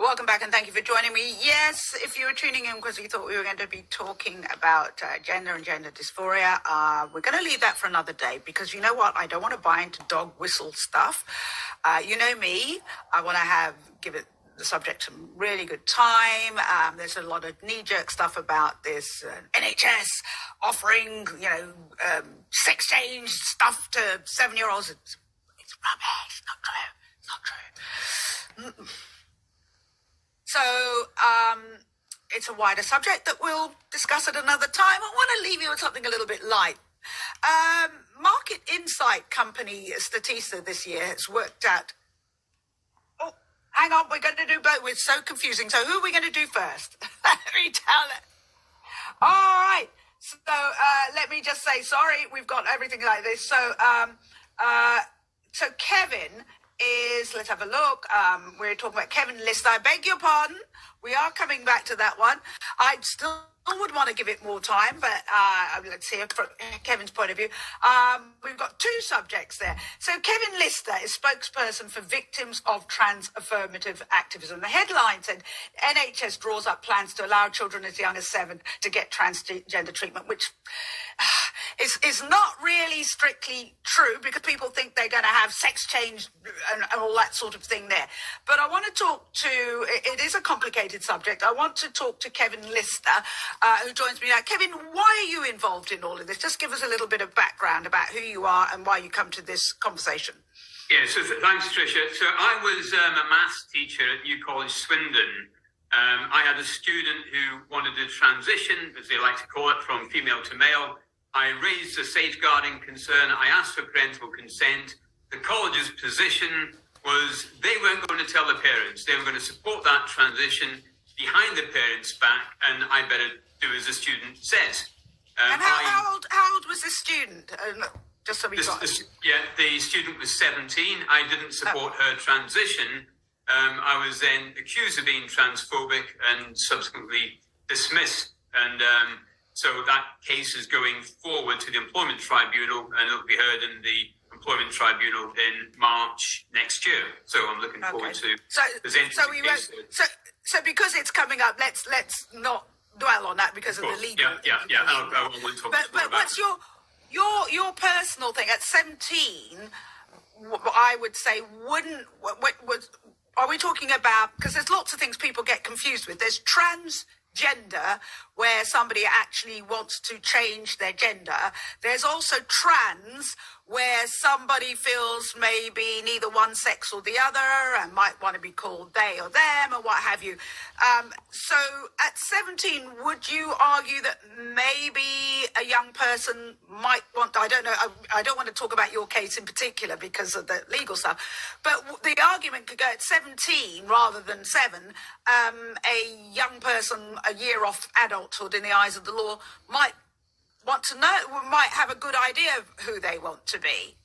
Welcome back and thank you for joining me. Yes, if you were tuning in because we thought we were going to be talking about gender and gender dysphoria, we're going to leave that for another day because you know what? I don't want to buy into dog whistle stuff. You know me. I want to give the subject some really good time. There's a lot of knee-jerk stuff about this NHS offering, sex change stuff to 7-year-olds. It's rubbish. Not true. Not true. So it's a wider subject that we'll discuss at another time. I want to leave you with something a little bit light. Market insight company Statista this year has worked out. Oh, hang on, we're going to do both. We're so confusing. So who are we going to do first? Let me tell it. All right. So let me just say, sorry, we've got everything like this. So Kevin is, let's have a look. We're talking about Kevin Lister. I beg your pardon. We are coming back to that one. I still would want to give it more time, but let's see from Kevin's point of view. We've got two subjects there. So Kevin Lister is spokesperson for victims of trans affirmative activism. The headline said, NHS draws up plans to allow children as young as 7 to get transgender treatment, which is not really strictly true because people think they're going to have sex change and all that sort of thing there. But I want to talk to, it is a complicated subject. I want to talk to Kevin Lister, who joins me now. Kevin, why are you involved in all of this? Just give us a little bit of background about who you are and why you come to this conversation. Yeah, so thanks, Trisha. So I was a maths teacher at New College, Swindon. I had a student who wanted to transition, as they like to call it, from female to male. I raised a safeguarding concern. I asked for parental consent. The college's position was they weren't going to tell the parents. They were going to support that transition behind the parents' back, and I better do as the student says. And how old was this student? Just so we got it. Yeah, the student was 17. I didn't support her transition. I was then accused of being transphobic and subsequently dismissed. And so that case is going forward to the Employment Tribunal, and it'll be heard in the Employment Tribunal in March next year. So I'm looking forward to presenting the case. So because it's coming up, let's not dwell on that because of the legal. Yeah. I won't talk but about what's your personal thing at 17? I would say are we talking about, because there's lots of things people get confused with. There's transgender, where somebody actually wants to change their gender. There's also trans, where somebody feels maybe neither one sex or the other and might want to be called they or them or what have you. So at 17, would you argue that maybe a young person might want, I don't know, I don't want to talk about your case in particular because of the legal stuff, but the argument could go at 17 rather than 7, a young person a year off adulthood in the eyes of the law might want to know, might have a good idea of who they want to be.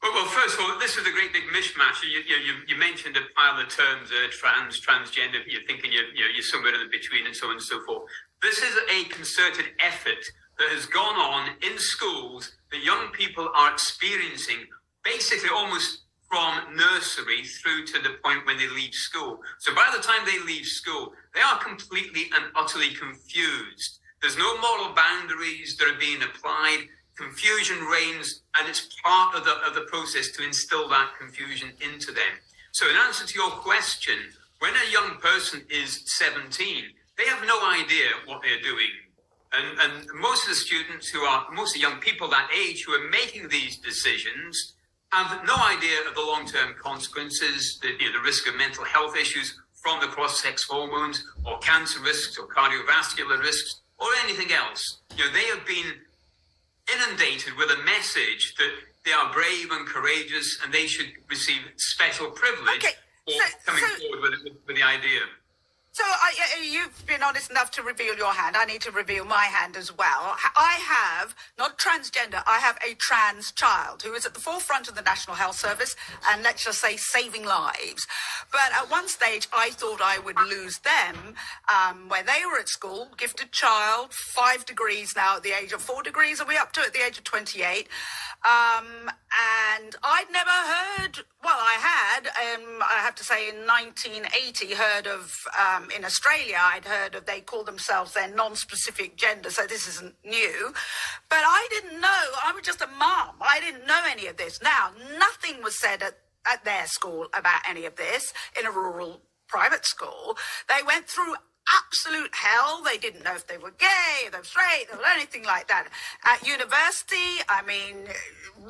Well, first of all, this is a great big mishmash. You mentioned a pile of terms, transgender. You're thinking you're somewhere in between and so on and so forth. This is a concerted effort that has gone on in schools that young people are experiencing basically almost from nursery through to the point when they leave school. So by the time they leave school, they are completely and utterly confused. There's no moral boundaries that are being applied. Confusion reigns, and it's part of the process to instill that confusion into them. So in answer to your question, when a young person is 17, they have no idea what they're doing. And most of the students most of the young people that age who are making these decisions have no idea of the long-term consequences, the risk of mental health issues from the cross-sex hormones, or cancer risks, or cardiovascular risks, or anything else. They have been inundated with a message that they are brave and courageous and they should receive special privilege for coming forward with the idea. So you've been honest enough to reveal your hand. I need to reveal my hand as well. I have, not transgender, I have a trans child who is at the forefront of the National Health Service and let's just say saving lives. But at one stage, I thought I would lose them when they were at school, gifted child, 5 degrees now at the age of 4 degrees, are we up to at the age of 28? And I'd never heard, well, I had, I have to say in 1980, heard of, in Australia, I'd heard of, they call themselves their non-specific gender, so this isn't new. But I didn't know, I was just a mum. I didn't know any of this. Now, nothing was said at their school about any of this in a rural private school. They went through absolute hell. They didn't know if they were gay, if they were straight, or anything like that. At university, I mean,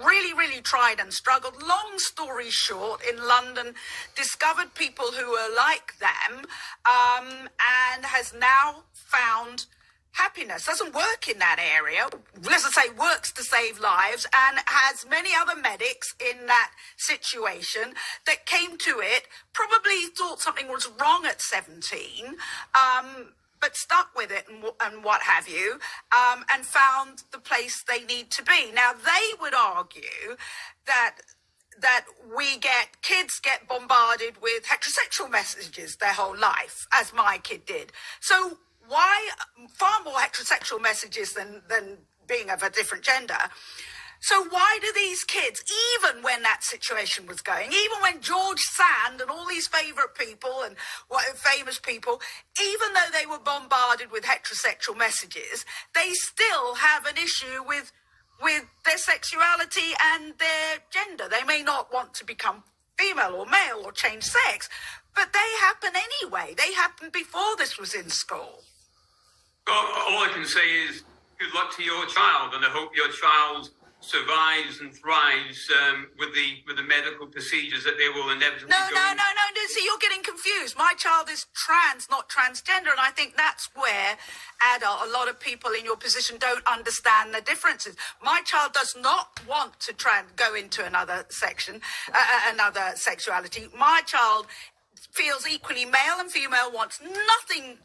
really, really tried and struggled. Long story short, in London, discovered people who were like them, and has now found happiness. Doesn't work in that area. Let's just say works to save lives, and has many other medics in that situation that came to it, probably thought something was wrong at 17, but stuck with it and what have you, and found the place they need to be. Now, they would argue that kids get bombarded with heterosexual messages their whole life, as my kid did. So why far more heterosexual messages than being of a different gender? So why do these kids, even when that situation was going, even when George Sand and all these favourite people and famous people, even though they were bombarded with heterosexual messages, they still have an issue with their sexuality and their gender? They may not want to become female or male or change sex, but they happen anyway. They happened before this was in school. Well, all I can say is good luck to your child, and I hope your child survives and thrives with the medical procedures that they will inevitably No. See, you're getting confused. My child is trans, not transgender, and I think that's where a lot of people in your position don't understand the differences. My child does not want to go into another section, another sexuality. My child feels equally male and female, wants nothing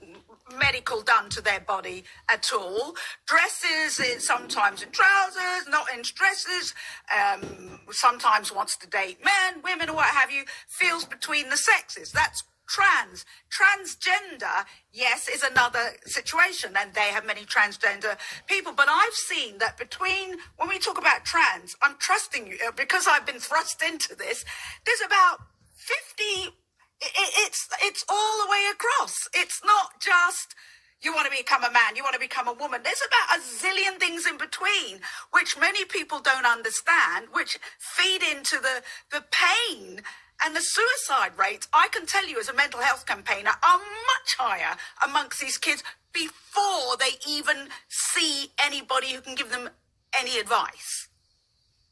medical done to their body at all. Dresses, sometimes in trousers, not in dresses, sometimes wants to date men, women, or what have you, feels between the sexes. That's trans. Transgender, yes, is another situation, and they have many transgender people. But I've seen that when we talk about trans, I'm trusting you, because I've been thrust into this, there's about 50... It's all the way across. It's not just you want to become a man, you want to become a woman. There's about a zillion things in between, which many people don't understand, which feed into the pain and the suicide rates. I can tell you as a mental health campaigner are much higher amongst these kids before they even see anybody who can give them any advice.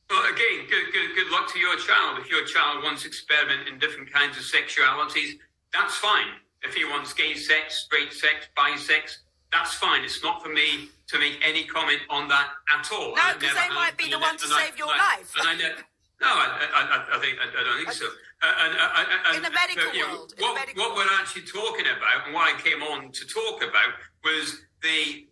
Well, again, good luck to your child. If your child wants to experiment in different kinds of sexualities, that's fine. If he wants gay sex, straight sex, bisex, that's fine. It's not for me to make any comment on that at all. No, because they might be the one to save your life. I don't think so. In the medical world. What we're actually talking about, and what I came on to talk about, was the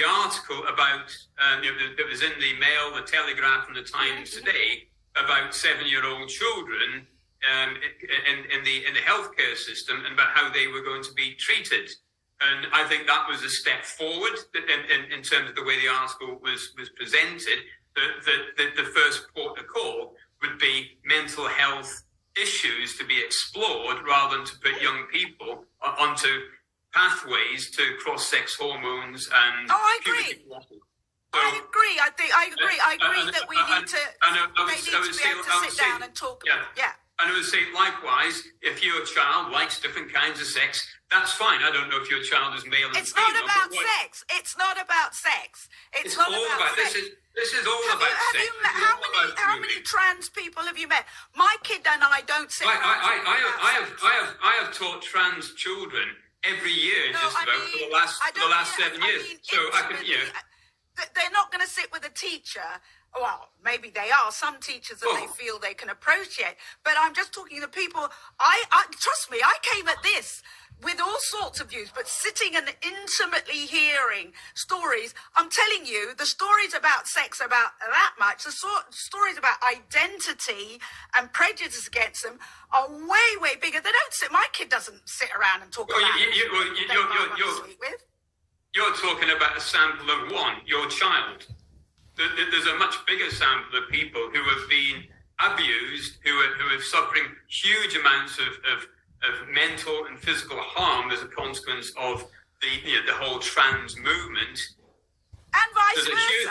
article about that was in the Mail, the Telegraph, and the Times today about 7-year-old children in the healthcare system, and about how they were going to be treated. And I think that was a step forward in terms of the way the article was presented. The first port of call would be mental health issues to be explored, rather than to put young people onto pathways to cross-sex hormones and... Oh, I agree. I agree that we need to... They need to be able to sit down and talk about it. Yeah. And I would say, likewise, if your child likes different kinds of sex, that's fine. I don't know if your child is male and female. It's not about sex. It's not about sex. It's not all about sex. This is all about sex. How many trans people have you met? My kid and I don't sit around I have taught trans children every year, for the last 7 years. So I can, they're not going to sit with a teacher Well, maybe they are. Some teachers that they feel they can approach it. But I'm just talking to people. I trust me, I came at this with all sorts of views, but sitting and intimately hearing stories. I'm telling you, the stories about sex about that much, the stories about identity and prejudice against them are way, way bigger. They don't sit. My kid doesn't sit around and talk about You're talking about a sample of one, your child. There's a much bigger sample of people who have been abused, who are suffering huge amounts of mental and physical harm as a consequence of the whole trans movement. And vice versa.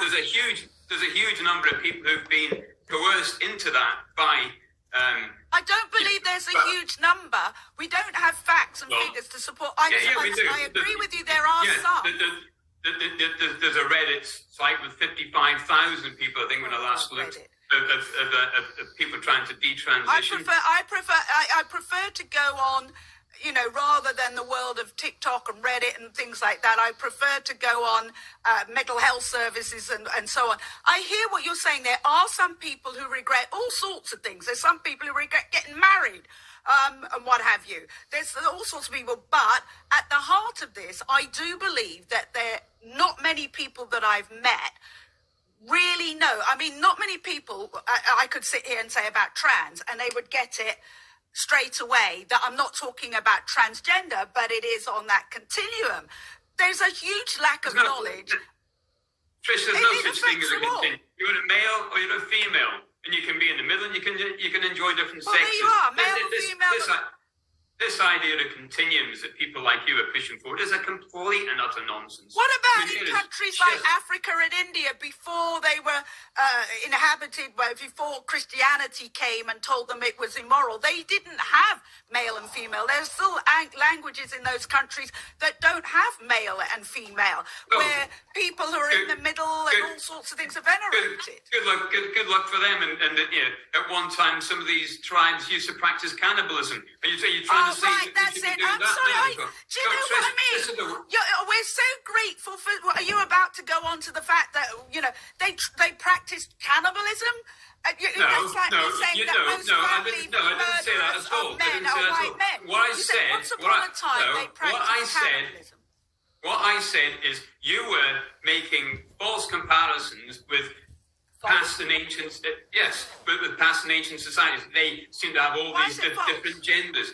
There's a huge number of people who've been coerced into that by. I don't believe there's a huge number. We don't have facts and figures to support. I agree with you. There are some. There's a Reddit site with 55,000 people, I think, when I last looked, of people trying to detransition. I prefer to go on, rather than the world of TikTok and Reddit and things like that. I prefer to go on mental health services and so on. I hear what you're saying. There are some people who regret all sorts of things. There's some people who regret getting married. And what have you. There's all sorts of people, but at the heart of this, I do believe that not many people that I've met really know. I mean, not many people I could sit here and say about trans, and they would get it straight away that I'm not talking about transgender, but it is on that continuum. There's a huge lack of knowledge. Trish, there's no such thing as a continuum. You're a male or you're a female. And you can be in the middle, and you can enjoy different sexes. There you are, male and female. This idea of continuums that people like you are pushing for is a complete and utter nonsense. What about in countries like Africa and India before they were inhabited, before Christianity came and told them it was immoral? They didn't have male and female. There's still languages in those countries that don't have male and female, where people who are in the middle and all sorts of things are venerated. Good luck for them. And at one time, some of these tribes used to practice cannibalism. Are you trying to say right, that's it. I'm sorry. Do you know what I mean? We're so grateful for. Are you about to go on to the fact that they practiced cannibalism? That's like me saying that most family murderers of men are white men. What I said is you were making false comparisons with past and ancient, with past and ancient societies. They seem to have all these different genders.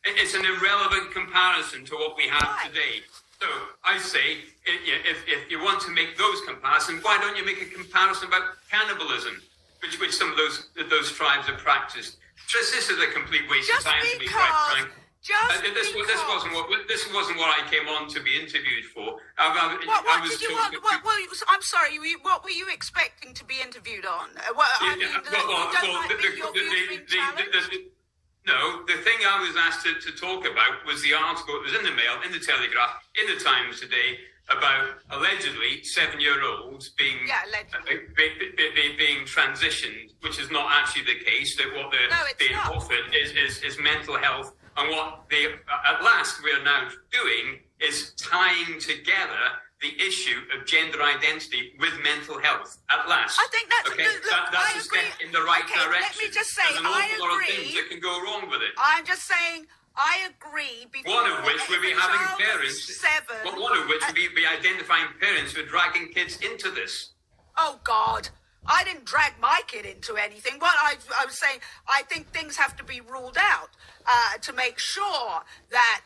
It's an irrelevant comparison to what we have today. So I say, if you want to make those comparisons, why don't you make a comparison about cannibalism, which some of those tribes have practiced? This is a complete waste of time, to be quite frank. This wasn't what I came on to be interviewed for. I'm sorry. What were you expecting to be interviewed on? No, the thing I was asked to talk about was the article that was in the Mail, in the Telegraph, in the Times today about allegedly 7-year-olds being transitioned, which is not actually the case. That what they're being offered is mental health. And what they, at last, we are now doing is tying together the issue of gender identity with mental health. At last, I think that's that's a step in the right direction. Let me just say, there's an awful lot of things that can go wrong with it. I'm just saying, I agree. One of which would be having parents. One of which would be identifying parents who are dragging kids into this. Oh God. I didn't drag my kid into anything. What I was saying, I think things have to be ruled out to make sure that,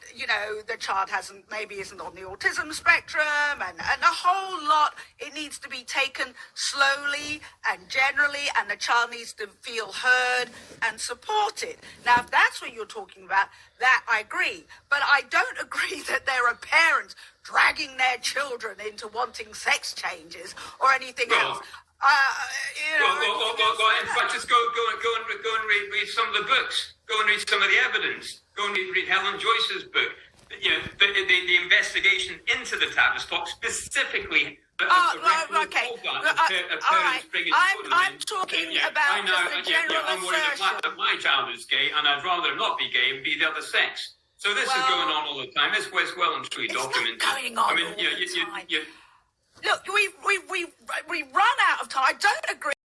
the child isn't on the autism spectrum and a whole lot. It needs to be taken slowly and generally, and the child needs to feel heard and supported. Now, if that's what you're talking about, that I agree. But I don't agree that there are parents dragging their children into wanting sex changes or anything else. In fact, just go and read some of the books. Go and read some of the evidence. Go and read Helen Joyce's book. The investigation into the tablets talks specifically. I'm talking about the general I'm worried that my child is gay, and I'd rather not be gay and be the other sex. So this is going on all the time. It's well and truly documented. It's not going on all the time. Look, we run out of time. I don't agree.